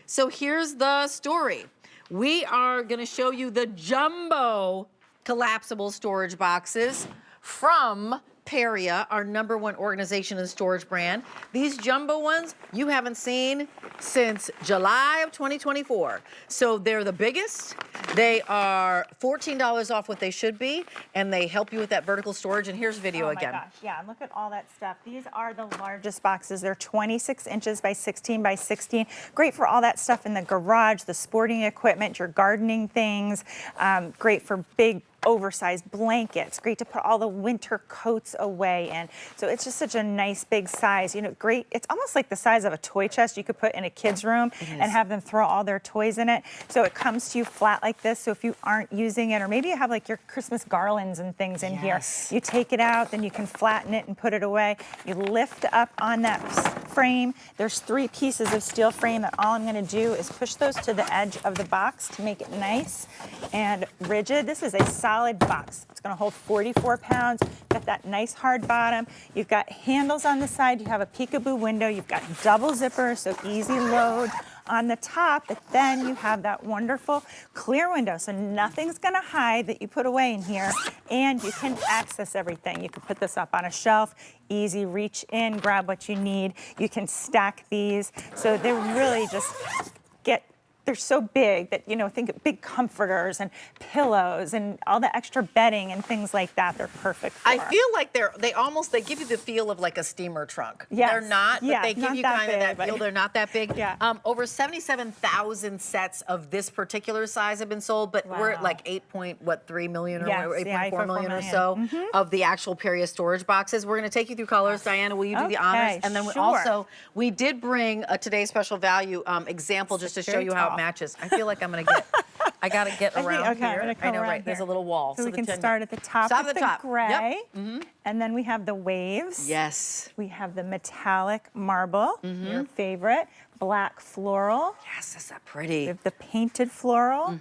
So here's the story. We are gonna show you the jumbo collapsible storage boxes from Periea, our #1 organization and storage brand. These jumbo ones you haven't seen since July of 2024. So they're the biggest. They are $14 off what they should be, and they help you with that vertical storage. And here's video again. Oh my gosh, yeah, look at all that stuff. These are the largest boxes. They're 26 inches by 16 by 16. Great for all that stuff in the garage, the sporting equipment, your gardening things. Great for big oversized blankets, great to put all the winter coats away in. So it's just such a nice big size, you know, great. It's almost like the size of a toy chest you could put in a kid's room and have them throw all their toys in it. So it comes to you flat like this. So if you aren't using it, or maybe you have like your Christmas garlands and things in here, you take it out, then you can flatten it and put it away. You lift up on that frame. There's 3 pieces of steel frame that all I'm gonna do is push those to the edge of the box to make it nice and rigid. This is a solid box. It's gonna hold 44 pounds. Got that nice hard bottom. You've got handles on the side. You have a peekaboo window. You've got double zipper, so easy load on the top, but then you have that wonderful clear window, so nothing's gonna hide that you put away in here, and you can access everything. You can put this up on a shelf, easy reach in, grab what you need. You can stack these, so they're really just they're so big that, you know, think of big comforters and pillows and all the extra bedding and things like that. They're perfect for. I feel like they give you the feel of like a steamer trunk. Yes. They're not, but they give you kind of that big, feel. They're not that big. Yeah. Over 77,000 sets of this particular size have been sold, but we're at like 8.3 million or 8.4 million or so of the actual Periea storage boxes. We're going to take you through colors. Diana, will you do the honors? And then we did bring a today's special value example just to show you how it matches. I feel like I gotta get around here. I know, right? There's a little wall. So we can start at the top with the gray. Yep. And then we have the waves. Yes. We have the metallic marble, your favorite. Black floral. Yes, that's that pretty. We have the painted floral.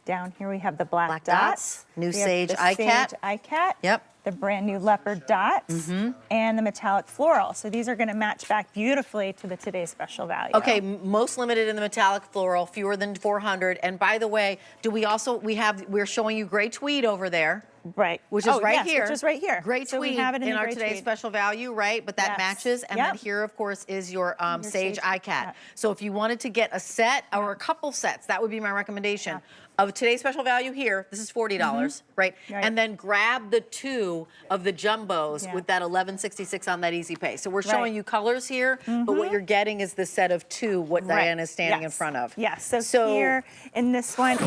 Down here we have the black dots. New sage iCat. Yep. The brand new leopard dots, and the metallic floral. So these are gonna match back beautifully to the today's special value. Okay, most limited in the metallic floral, fewer than 400. And by the way, we're showing you gray tweed over there. Right. Which is here. Which is right here. Gray so tweed we have it in our gray today's tweed. special value, right? But that matches. And then here, of course, is your sage iCat. So if you wanted to get a set or a couple sets, that would be my recommendation. Of today's special value here, this is $40, right? And then grab the 2 of the jumbos with that $11.66 on that easy pay. So we're showing you colors here, but what you're getting is the set of 2, what Diana is standing in front of. Yes, so here in this one,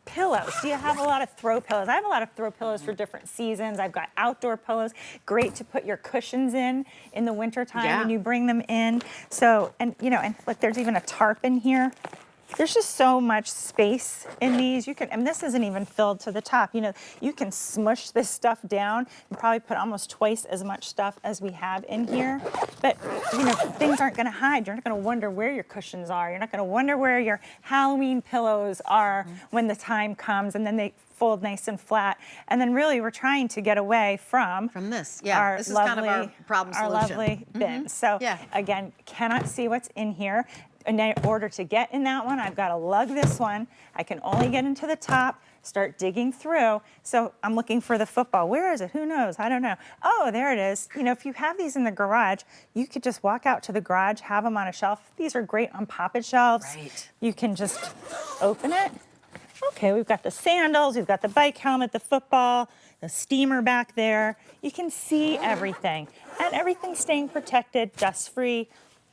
pillows. Do you have a lot of throw pillows? I have a lot of throw pillows for different seasons. I've got outdoor pillows, great to put your cushions in the wintertime when you bring them in. So, and look, there's even a tarp in here. There's just so much space in these. And this isn't even filled to the top. You know, you can smush this stuff down and probably put almost twice as much stuff as we have in here. But, things aren't gonna hide. You're not gonna wonder where your cushions are. You're not gonna wonder where your Halloween pillows are when the time comes, and then they fold nice and flat. And then really we're trying to get away from this. Yeah, this is kind of our problem solution. Our lovely bin. So again, cannot see what's in here. In order to get in that one, I've got to lug this one. I can only get into the top, start digging through. So I'm looking for the football. Where is it? Who knows? I don't know. Oh, there it is. If you have these in the garage, you could just walk out to the garage, have them on a shelf. These are great on poppet shelves. Right. You can just open it. Okay, we've got the sandals, we've got the bike helmet, the football, the steamer back there. You can see everything. And everything's staying protected, dust-free.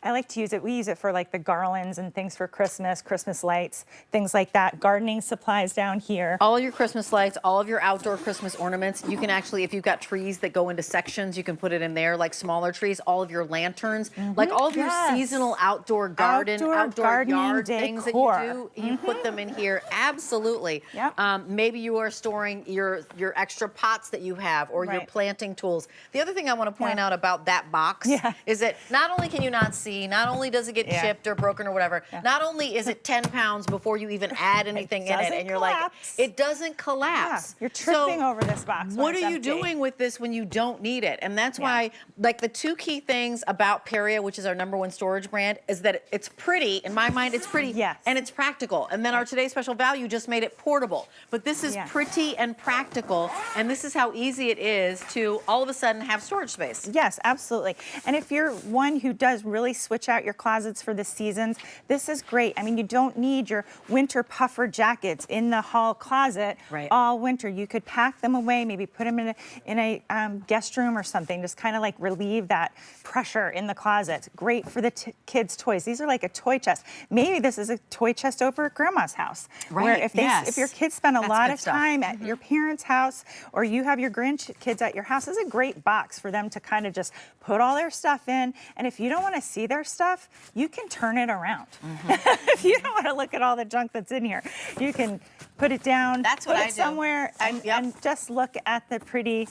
I like to use it. We use it for like the garlands and things for Christmas, Christmas lights, things like that. Gardening supplies down here. All your Christmas lights, all of your outdoor Christmas ornaments. You can actually, if you've got trees that go into sections, you can put it in there, like smaller trees. All of your lanterns, like all of your seasonal outdoor garden, outdoor yard things that you do, you put them in here. Absolutely. Yep. Maybe you are storing your extra pots that you have, or your planting tools. The other thing I want to point out about that box is that not only can you not see crappy. Not only does it get chipped or broken or whatever, not only is it 10 pounds before you even add anything in it, and you're collapse. like, it doesn't collapse. You're tripping over this box. What are you doing with this when you don't need it? And that's why, like, the two key things about Periea, which is our #1 storage brand, is that it's pretty. In my mind, it's pretty, and it's practical. And then our Today's Special Value just made it portable. But this is pretty and practical, and this is how easy it is to all of a sudden have storage space. Yes, absolutely. And if you're one who does really switch out your closets for the seasons, this is great. I mean, you don't need your winter puffer jackets in the hall closet all winter. You could pack them away, maybe put them in a guest room or something, just kind of like relieve that pressure in the closet. Great for the kids' toys. These are like a toy chest. Maybe this is a toy chest over at grandma's house. Where if your kids spend a lot of time at your parents' house, or you have your grandkids at your house, this is a great box for them to kind of just put all their stuff in. And if you don't want to see their stuff, you can turn it around. If you don't want to look at all the junk that's in here, you can put it down, put it somewhere, and just look at the pretty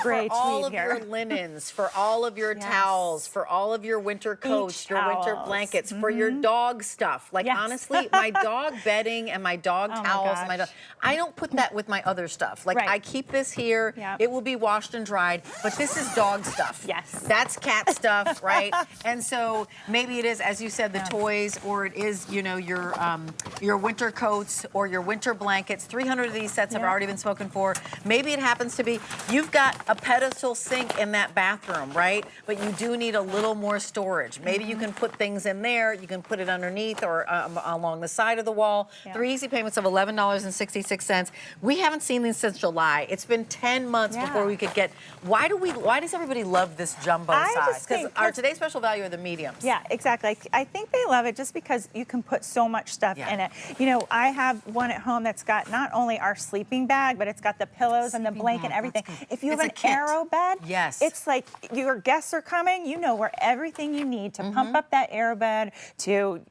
gray tweed here. For all of your linens, for all of your towels, for all of your winter coats, your winter blankets, for your dog stuff. Like, honestly, my dog bedding and my dog towels, and I don't put that with my other stuff. Like, I keep this here. It will be washed and dried, but this is dog stuff. That's cat stuff, right? And so maybe it is, as you said, the toys, or it is, you know, your winter coats or your winter blankets. 300 of these sets have already been spoken for. Maybe it happens to be, you've got a pedestal sink in that bathroom, right? But you do need a little more storage. Maybe you can put things in there. You can put it underneath or along the side of the wall. 3 easy payments of $11.66. We haven't seen these since July. It's been 10 months before we could get. Why does everybody love this jumbo size? Because our Today's Special Value are the mediums. Yeah, exactly. I think they love it just because you can put so much stuff in it. You know, I have one at home that's got not only our sleeping bag, but it's got the pillows and the blanket and everything. If you have an Aero bed, it's like your guests are coming, you know where everything you need to pump up that Aero bed, to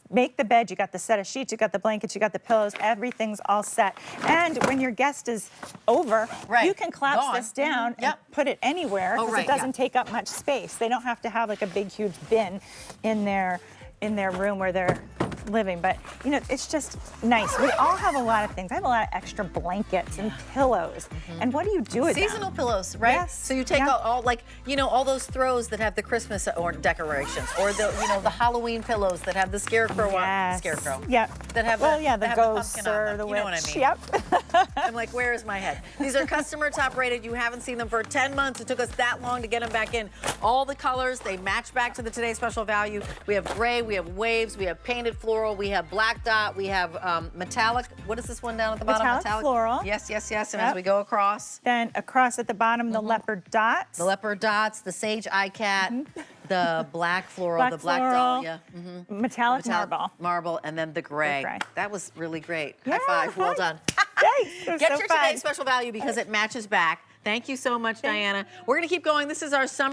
make the bed. You got the set of sheets, you got the blankets, you got the pillows, everything's all set. And when your guest is over, you can collapse this down and put it anywhere, because it doesn't take up much space. They don't have to have like a big, huge bin in their room where they're living. But you know, it's just nice. We all have a lot of things. I have a lot of extra blankets and pillows. And what do you do with seasonal pillows, right? Yes. So you take all like, you know, all those throws that have the Christmas or decorations, or the, you know, the Halloween pillows that have the scarecrow scarecrow. That have the ghosts or the witch. You know what I mean? I'm like, where is my head? These are customer top rated. You haven't seen them for 10 months. It took us that long to get them back in. All the colors, they match back to the Today's Special Value. We have gray, we have waves, we have painted floral, we have black dot, we have metallic. What is this one down at the bottom? Metallic floral. Yes. And as we go across. Then across at the bottom, the leopard dots. The leopard dots, the sage eye cat, the black floral, the black dahlia. Metallic marble, and then the gray. That was really great. Yeah, high five. Well done. Thanks. Get your Today's Special Value because it matches back. Thank you so much, Diana. We're going to keep going. This is our summer